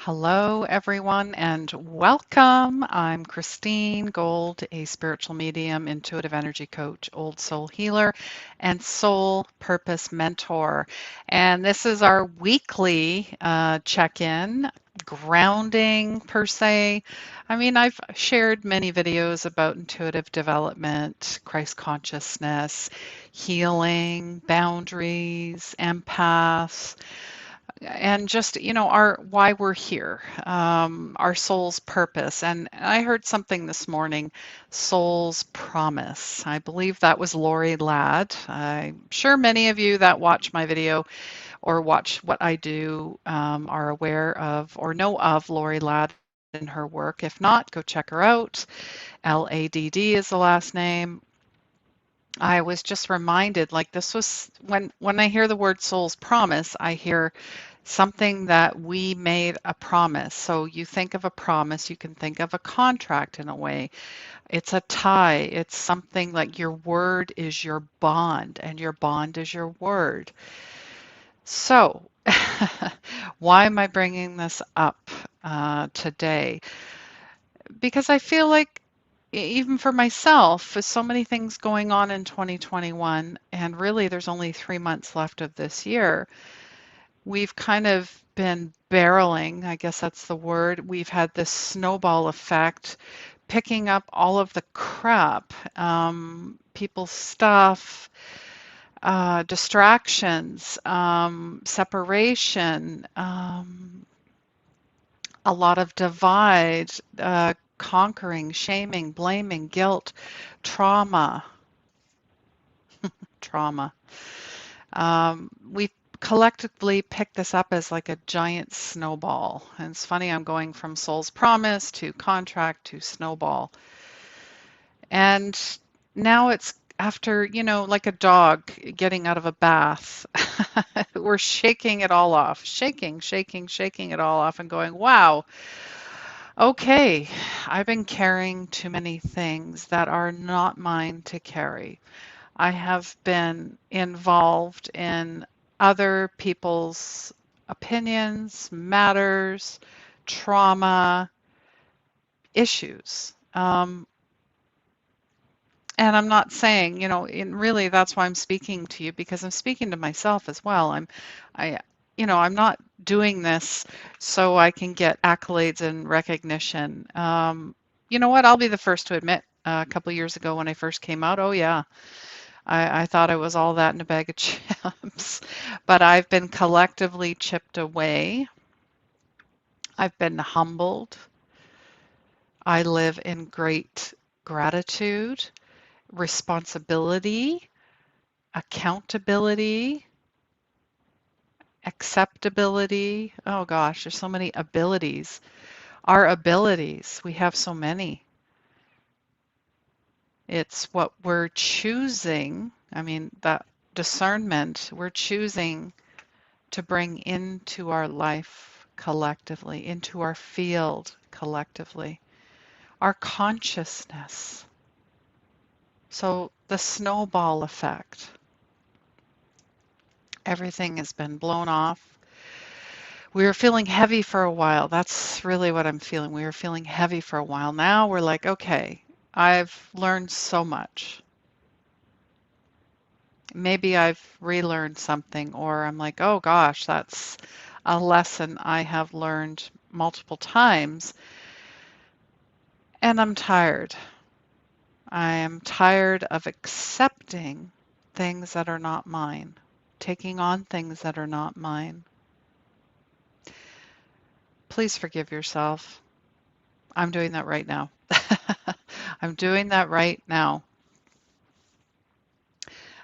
Hello, everyone, and welcome. I'm Christine Gold, a spiritual medium, intuitive energy coach, old soul healer, and soul purpose mentor. And this is our weekly check in, grounding per se. I mean, I've shared many videos about intuitive development, Christ consciousness, healing, boundaries, empaths and just our why we're here, our soul's purpose. And I heard something this morning, soul's promise. I believe that was Lori Ladd. I'm sure many of you that watch my video or watch what I do are aware of or know of Lori Ladd and her work. If not, go check her out. Ladd is the last name. I was just reminded, like, this was when I hear the word soul's promise, I hear something that we made a promise. So you think of a promise, you can think of a contract in a way. It's a tie. It's something like your word is your bond, and your bond is your word. So, why am I bringing this up today? Because I feel like even for myself, with so many things going on in 2021, and really there's only 3 months left of this year, we've kind of been barreling, I guess that's the word. We've had this snowball effect, picking up all of the crap, people's stuff, distractions, separation, a lot of divide, conquering, shaming, blaming, guilt, trauma, trauma. We collectively picked this up as like a giant snowball. And it's funny, I'm going from soul's promise to contract to snowball. And now it's after, like a dog getting out of a bath, we're shaking it all off, shaking it all off and going, wow, okay, I've been carrying too many things that are not mine to carry. I have been involved in other people's opinions, matters, trauma, issues. And I'm not saying, and really that's why I'm speaking to you because I'm speaking to myself as well. I, I'm not doing this so I can get accolades and recognition. You know what? I'll be the first to admit a couple years ago when I first came out, oh yeah, I thought I was all that in a bag of chips, but I've been collectively chipped away. I've been humbled. I live in great gratitude, responsibility, accountability, acceptability. Oh gosh, there's so many abilities. Our abilities, we have so many. It's what we're choosing. I mean, that discernment, we're choosing to bring into our life collectively, into our field collectively, our consciousness. So the snowball effect, everything has been blown off. We were feeling heavy for a while. That's really what I'm feeling. We were feeling heavy for a while. Now we're like, okay, I've learned so much. Maybe I've relearned something, or I'm like, oh gosh, that's a lesson I have learned multiple times, and I'm tired. I am tired of accepting things that are not mine, taking on things that are not mine. Please forgive yourself. I'm doing that right now. I'm doing that right now.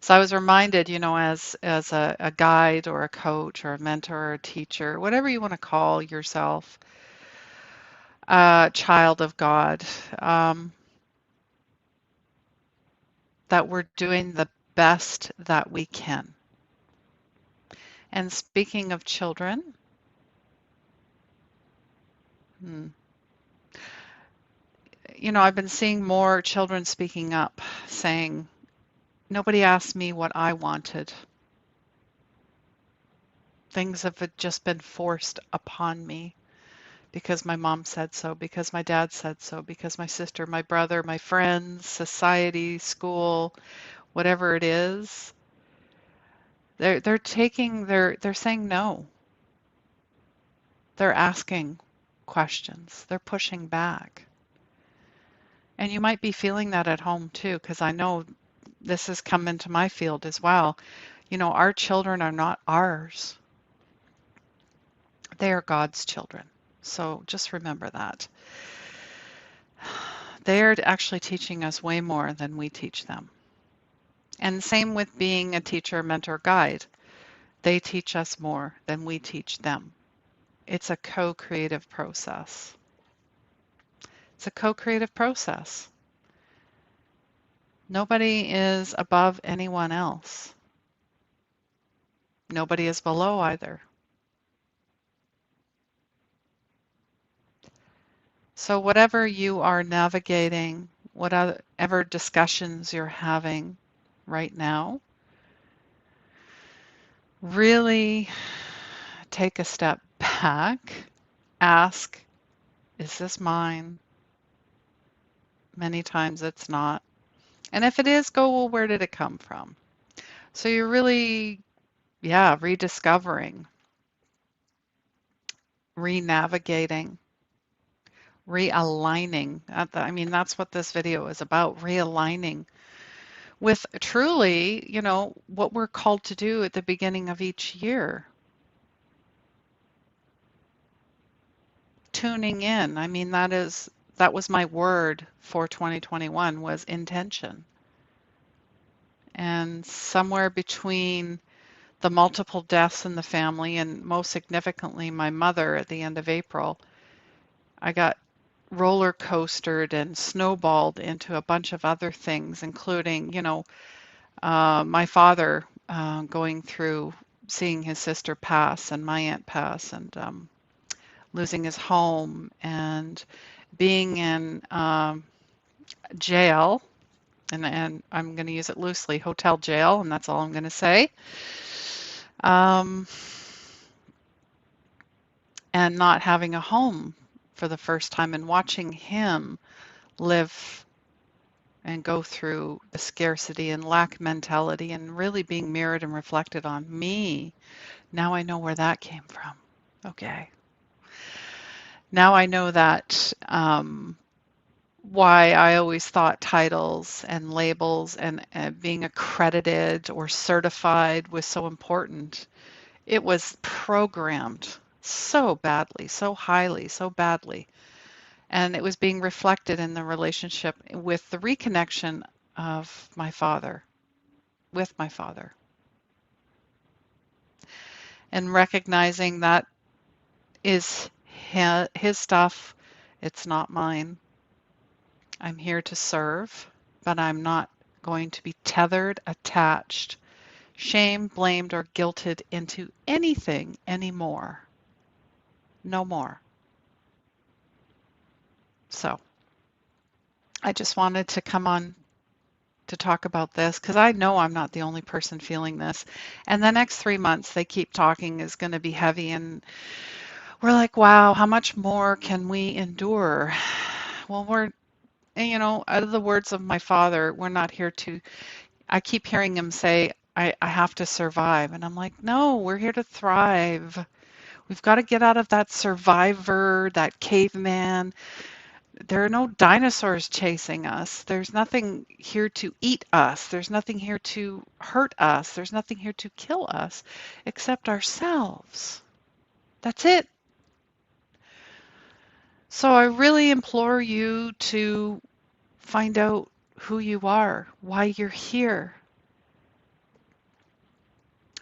So I was reminded, as a guide or a coach or a mentor or a teacher, whatever you want to call yourself, a child of God, um, that we're doing the best that we can. And speaking of children, hmm, I've been seeing more children speaking up, saying, nobody asked me what I wanted. Things have just been forced upon me. because my mom said so, because my dad said so, because my sister, my brother, my friends, society, school, whatever it is. They're saying no. They're asking questions. They're pushing back. And you might be feeling that at home too, because I know this has come into my field as well. Our children are not ours. They are God's children. So just remember that. They are actually teaching us way more than we teach them. And same with being a teacher, mentor, guide. They teach us more than we teach them. It's a co-creative process. It's a co-creative process. Nobody is above anyone else. Nobody is below either. So whatever you are navigating, whatever discussions you're having right now, really take a step back, ask, is this mine? Many times it's not. And if it is, go, well, where did it come from? So you're really, rediscovering, re-navigating, realigning. That's what this video is about, realigning with truly, what we're called to do at the beginning of each year. Tuning in. That was my word for 2021 was intention. And somewhere between the multiple deaths in the family and most significantly my mother at the end of April, I got roller coastered and snowballed into a bunch of other things, including, my father going through seeing his sister pass and my aunt pass and losing his home and being in jail. And I'm going to use it loosely, hotel jail, and that's all I'm going to say. Um, and not having a home for the first time and watching him live and go through the scarcity and lack mentality and really being mirrored and reflected on me. Now I know where that came from. Okay. Now I know that why I always thought titles and labels and being accredited or certified was so important. It was programmed so badly, so highly, so badly. And it was being reflected in the relationship with the reconnection of my father, with my father. And recognizing that is his stuff, it's not mine. I'm here to serve, but I'm not going to be tethered, attached, shamed, blamed, or guilted into anything anymore. No more. So I just wanted to come on to talk about this because I know I'm not the only person feeling this. And the next 3 months they keep talking is going to be heavy and we're like, wow, how much more can we endure? Well, out of the words of my father, we're not here to, I keep hearing him say, I have to survive. And I'm like, no, we're here to thrive. We've got to get out of that survivor, that caveman. There are no dinosaurs chasing us. There's nothing here to eat us. There's nothing here to hurt us. There's nothing here to kill us except ourselves. That's it. So I really implore you to find out who you are, why you're here.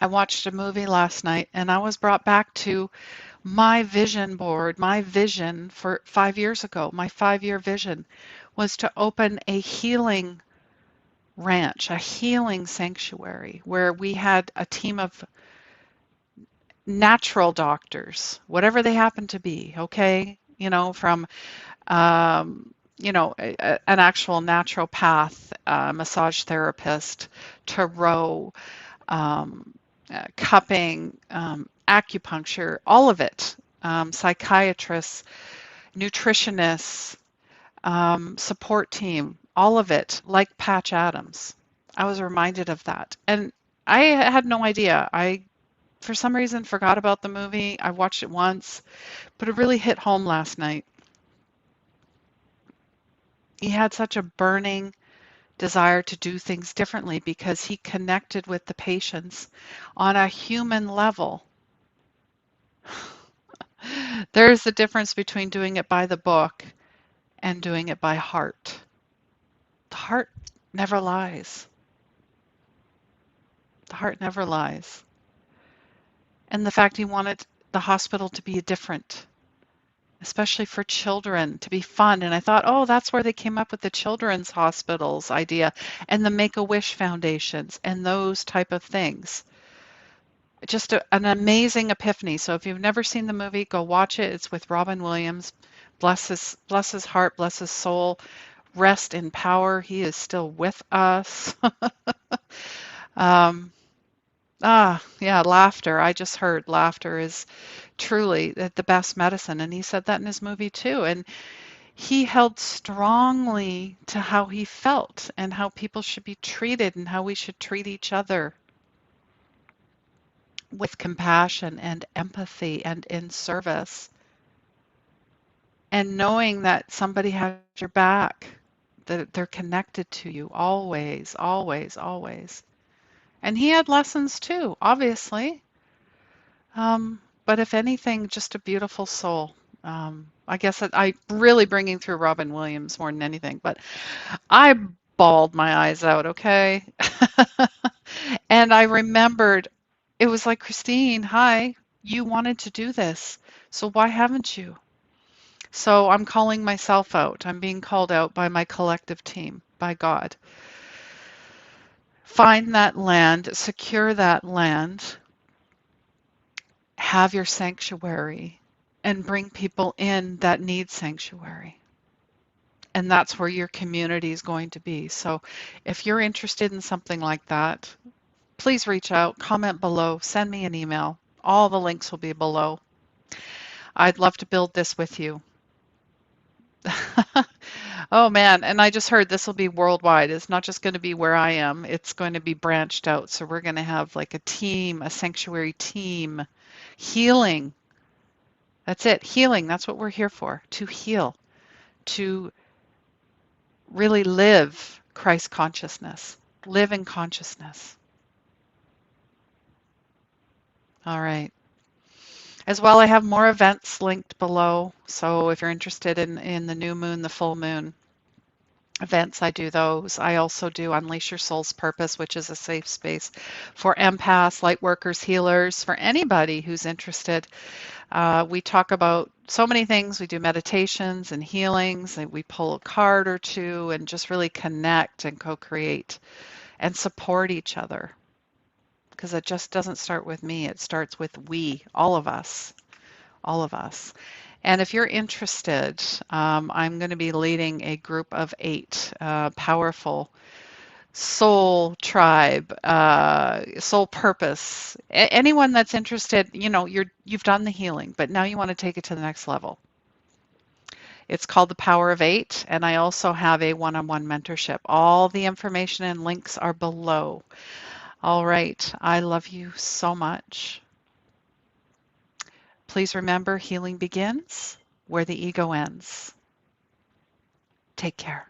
I watched a movie last night and I was brought back to my vision board. My vision for 5 years ago, my 5-year vision was to open a healing ranch, a healing sanctuary where we had a team of natural doctors, whatever they happen to be, okay? From an actual naturopath, massage therapist, tarot, cupping, acupuncture, all of it. psychiatrists, nutritionists, support team, all of it, like Patch Adams. I was reminded of that. And I had no idea. I, for some reason, forgot about the movie. I watched it once, but it really hit home last night. He had such a burning desire to do things differently because he connected with the patients on a human level. There's a difference between doing it by the book and doing it by heart. The heart never lies. The heart never lies. And the fact he wanted the hospital to be different, especially for children, to be fun. And I thought, oh, that's where they came up with the children's hospitals idea and the Make-A-Wish foundations and those type of things. Just an amazing epiphany. So if you've never seen the movie, go watch it. It's with Robin Williams. Bless his heart, bless his soul. Rest in power. He is still with us. um, yeah, laughter. I just heard laughter is truly the best medicine. And he said that in his movie too. And he held strongly to how he felt and how people should be treated and how we should treat each other with compassion and empathy and in service. And knowing that somebody has your back, that they're connected to you always, always, always. And he had lessons too, obviously. But if anything, just a beautiful soul. I guess that I really bringing through Robin Williams more than anything, but I bawled my eyes out, okay? And I remembered it was like, Christine, hi, you wanted to do this, so why haven't you? So I'm calling myself out. I'm being called out by my collective team, by God. Find that land, secure that land, have your sanctuary, and bring people in that need sanctuary. And that's where your community is going to be. So if you're interested in something like that, please reach out, comment below, send me an email. All the links will be below. I'd love to build this with you. Oh man, and I just heard this will be worldwide. It's not just going to be where I am, it's going to be branched out. So we're going to have like a team, a sanctuary team, healing. That's it, healing. That's what we're here for, to heal, to really live Christ consciousness, live in consciousness. All right. As well, I have more events linked below. So if you're interested in the new moon, the full moon events, I do those. I also do Unleash Your Soul's Purpose, which is a safe space for empaths, light workers, healers, for anybody who's interested. We talk about so many things. We do meditations and healings, and we pull a card or two and just really connect and co-create and support each other. Because it just doesn't start with me, it starts with we, all of us, all of us. And if you're interested, I'm going to be leading a group of 8 powerful soul tribe, soul purpose. Anyone that's interested, you know, you've done the healing, but now you want to take it to the next level. It's called the Power of 8, and I also have a one-on-one mentorship. All the information and links are below. All right, I love you so much. Please remember, healing begins where the ego ends. Take care.